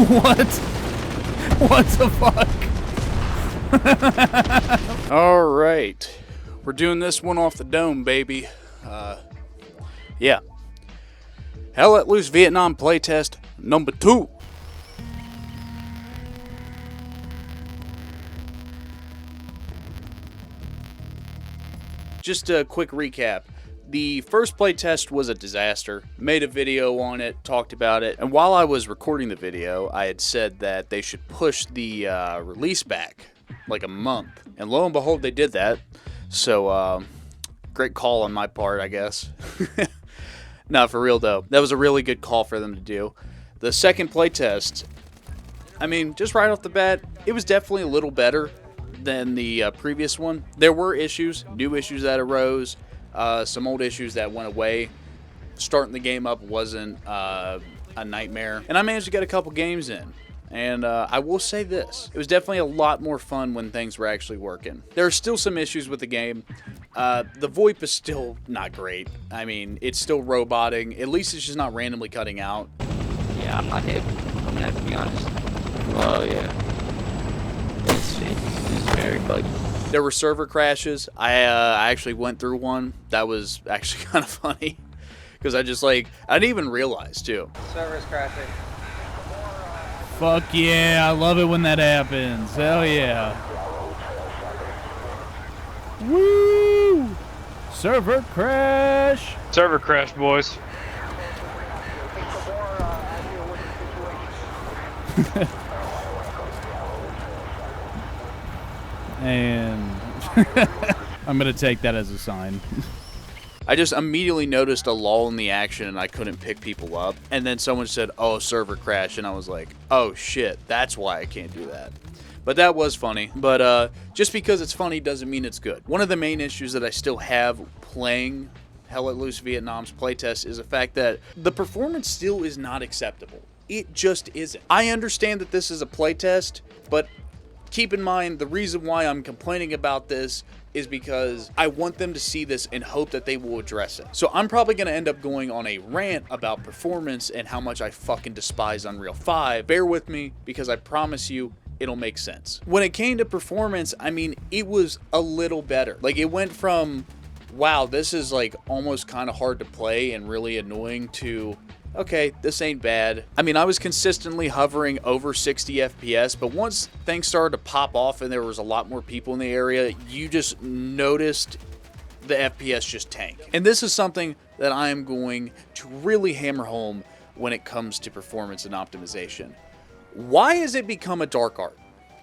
What? What the fuck? Alright. We're doing this one off the dome, baby. Yeah. Hell Let Loose Vietnam Playtest number 2. Just a quick recap. The first playtest was a disaster. Made a video on it, talked about it, and while I was recording the video, I had said that they should push the release back like a month. And lo and behold, they did that. So, great call on my part, I guess. No, for real though. That was a really good call for them to do. The second playtest, I mean, just right off the bat, it was definitely a little better than the previous one. There were issues, new issues that arose, some old issues that went away. Starting the game up wasn't a nightmare, and I managed to get a couple games in. And I will say this, it was definitely a lot more fun when things were actually working. There are still some issues with the game. The VoIP is still not great. I mean, it's still roboting. At least it's just not randomly cutting out. Yeah, I'm gonna have to be honest. Well, yeah. It's very buggy. There were server crashes. I actually went through one. That was actually kind of funny. Because I didn't even realize, too. Server's crashing. Fuck yeah, I love it when that happens. Hell yeah. Woo! Server crash! Server crash, boys. And I'm gonna take that as a sign. I just immediately noticed a lull in the action and I couldn't pick people up. And then someone said, oh, server crash. And I was like, oh shit, that's why I can't do that. But that was funny. But just because it's funny doesn't mean it's good. One of the main issues that I still have playing Hell Let Loose Vietnam's playtest is the fact that the performance still is not acceptable. It just isn't. I understand that this is a playtest, but keep in mind the reason why I'm complaining about this is because I want them to see this and hope that they will address it. So I'm probably going to end up going on a rant about performance and how much I fucking despise Unreal 5. Bear with me because I promise you it'll make sense. When it came to performance, I mean, it was a little better. Like, it went from, wow, this is like almost kind of hard to play and really annoying to, okay, this ain't bad. I mean, I was consistently hovering over 60 FPS, but once things started to pop off and there was a lot more people in the area, you just noticed the FPS just tank. And this is something that I am going to really hammer home when it comes to performance and optimization. Why has it become a dark art?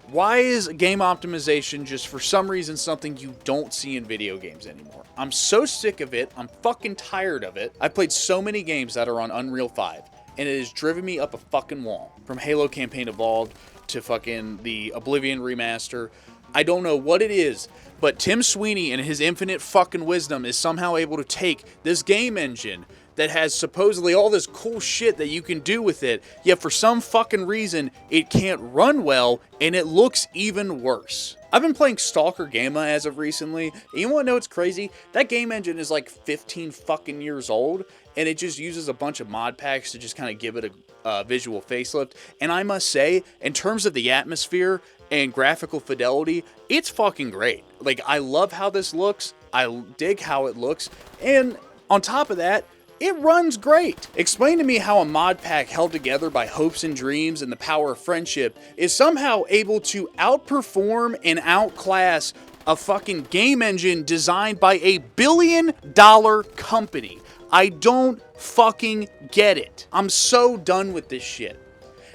Why is game optimization just for some reason something you don't see in video games anymore? I'm so sick of it. I'm fucking tired of it. I've played so many games that are on Unreal 5, and it has driven me up a fucking wall. From Halo Campaign Evolved to fucking the Oblivion remaster. I don't know what it is, but Tim Sweeney and his infinite fucking wisdom is somehow able to take this game engine that has supposedly all this cool shit that you can do with it, yet for some fucking reason, it can't run well, and it looks even worse. I've been playing Stalker Gamma as of recently, and you wanna know what's crazy? That game engine is like 15 fucking years old, and it just uses a bunch of mod packs to just kind of give it a visual facelift, and I must say, in terms of the atmosphere and graphical fidelity, it's fucking great. Like, I love how this looks, I dig how it looks, and on top of that, it runs great. Explain to me how a mod pack held together by hopes and dreams and the power of friendship is somehow able to outperform and outclass a fucking game engine designed by a billion-dollar company. I don't fucking get it. I'm so done with this shit.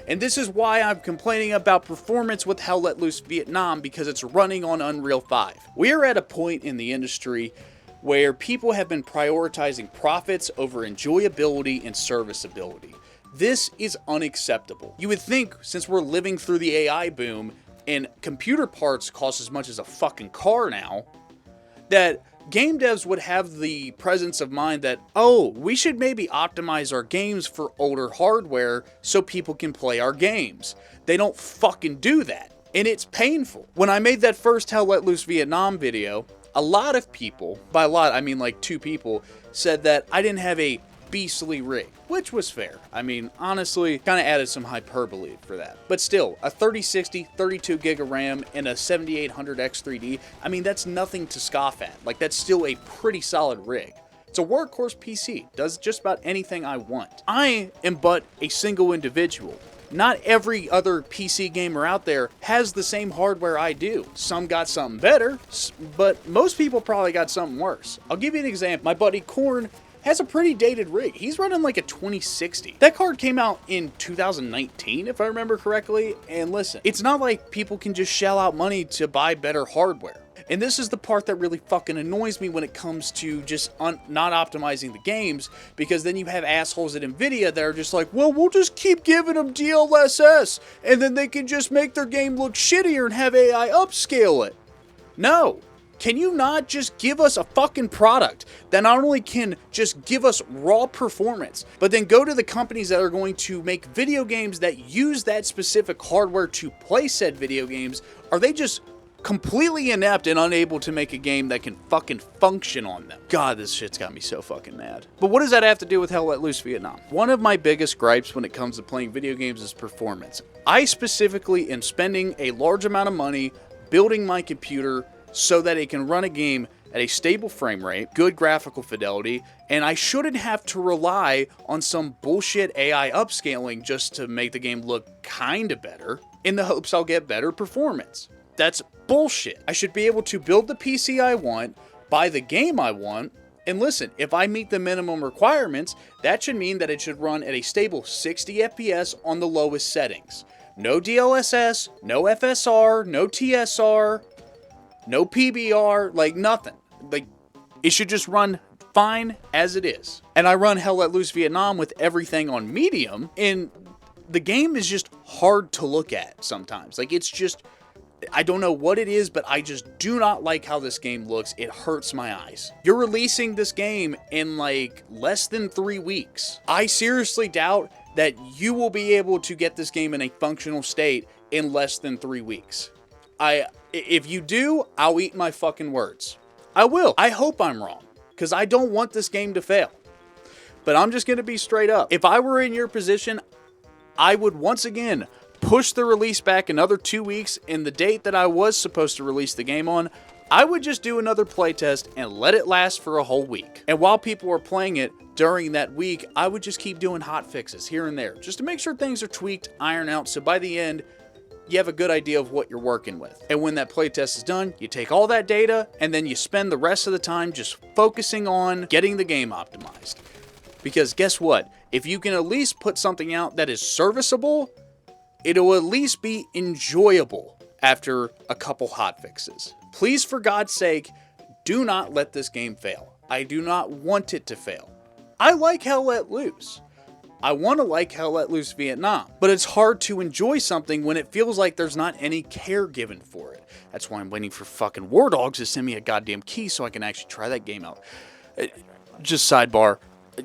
And this is why I'm complaining about performance with Hell Let Loose Vietnam, because it's running on Unreal 5. We are at a point in the industry where people have been prioritizing profits over enjoyability and serviceability. This is unacceptable. You would think, since we're living through the AI boom and computer parts cost as much as a fucking car now, that game devs would have the presence of mind that, oh, we should maybe optimize our games for older hardware so people can play our games. They don't fucking do that, and it's painful. When I made that first Hell Let Loose Vietnam video, a lot of people, by a lot I mean like 2 people, said that I didn't have a beastly rig, which was fair. I mean, honestly, kind of added some hyperbole for that. But still, a 3060, 32 gig of RAM, and a 7800 X3D, I mean, that's nothing to scoff at. Like, that's still a pretty solid rig. It's a workhorse PC, does just about anything I want. I am but a single individual. Not every other PC gamer out there has the same hardware I do. Some got something better, but most people probably got something worse. I'll give you an example. My buddy Korn has a pretty dated rig. He's running like a 2060. That card came out in 2019, if I remember correctly. And listen, it's not like people can just shell out money to buy better hardware. And this is the part that really fucking annoys me when it comes to just not optimizing the games, because then you have assholes at Nvidia that are just like, well, we'll just keep giving them DLSS, and then they can just make their game look shittier and have AI upscale it. No. Can you not just give us a fucking product that not only can just give us raw performance, but then go to the companies that are going to make video games that use that specific hardware to play said video games? Are they just completely inept and unable to make a game that can fucking function on them? God, this shit's got me so fucking mad. But what does that have to do with Hell Let Loose Vietnam? One of my biggest gripes when it comes to playing video games is performance. I specifically am spending a large amount of money building my computer so that it can run a game at a stable frame rate, good graphical fidelity, and I shouldn't have to rely on some bullshit AI upscaling just to make the game look kinda better in the hopes I'll get better performance. That's bullshit. I should be able to build the PC I want, buy the game I want, and listen, if I meet the minimum requirements, that should mean that it should run at a stable 60 FPS on the lowest settings. No DLSS, no FSR, no TSR, no PBR, like nothing. Like, it should just run fine as it is. And I run Hell Let Loose Vietnam with everything on medium, and the game is just hard to look at sometimes. Like, it's just, I don't know what it is, but I just do not like how this game looks. It hurts my eyes. You're releasing this game in like less than 3 weeks. I seriously doubt that you will be able to get this game in a functional state in less than 3 weeks. If you do, I'll eat my fucking words. I will. I hope I'm wrong, because I don't want this game to fail. But I'm just going to be straight up. If I were in your position, I would once again push the release back another 2 weeks, and the date that I was supposed to release the game on, I would just do another playtest and let it last for a whole week. And while people are playing it during that week, I would just keep doing hot fixes here and there, just to make sure things are tweaked, iron out, so by the end, you have a good idea of what you're working with. And when that playtest is done, you take all that data, and then you spend the rest of the time just focusing on getting the game optimized. Because guess what? If you can at least put something out that is serviceable, it'll at least be enjoyable after a couple hotfixes. Please, for God's sake, do not let this game fail. I do not want it to fail. I like Hell Let Loose. I want to like Hell Let Loose Vietnam, but it's hard to enjoy something when it feels like there's not any care given for it. That's why I'm waiting for fucking War Dogs to send me a goddamn key so I can actually try that game out. Just sidebar,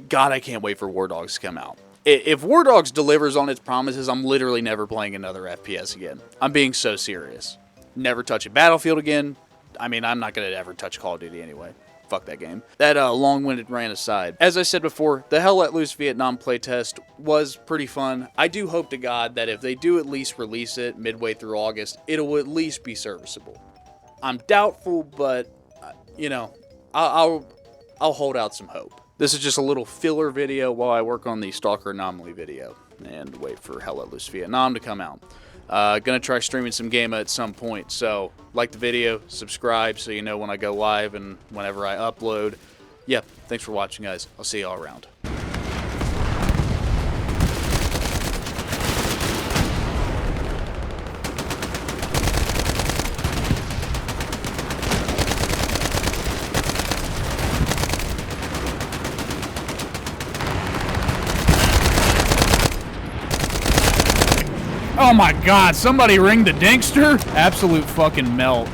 God, I can't wait for War Dogs to come out. If War Dogs delivers on its promises, I'm literally never playing another FPS again. I'm being so serious. Never touch a Battlefield again. I mean, I'm not going to ever touch Call of Duty anyway. Fuck that game. That long-winded rant aside, as I said before, the Hell Let Loose Vietnam playtest was pretty fun. I do hope to God that if they do at least release it midway through August, it'll at least be serviceable. I'm doubtful, but, you know, I'll hold out some hope. This is just a little filler video while I work on the Stalker Anomaly video and wait for Hell Let Loose Vietnam to come out. Gonna try streaming some game at some point, so like the video, subscribe so you know when I go live and whenever I upload. Yeah, thanks for watching, guys. I'll see you all around. Oh my god, somebody ring the Dinkster? Absolute fucking melt.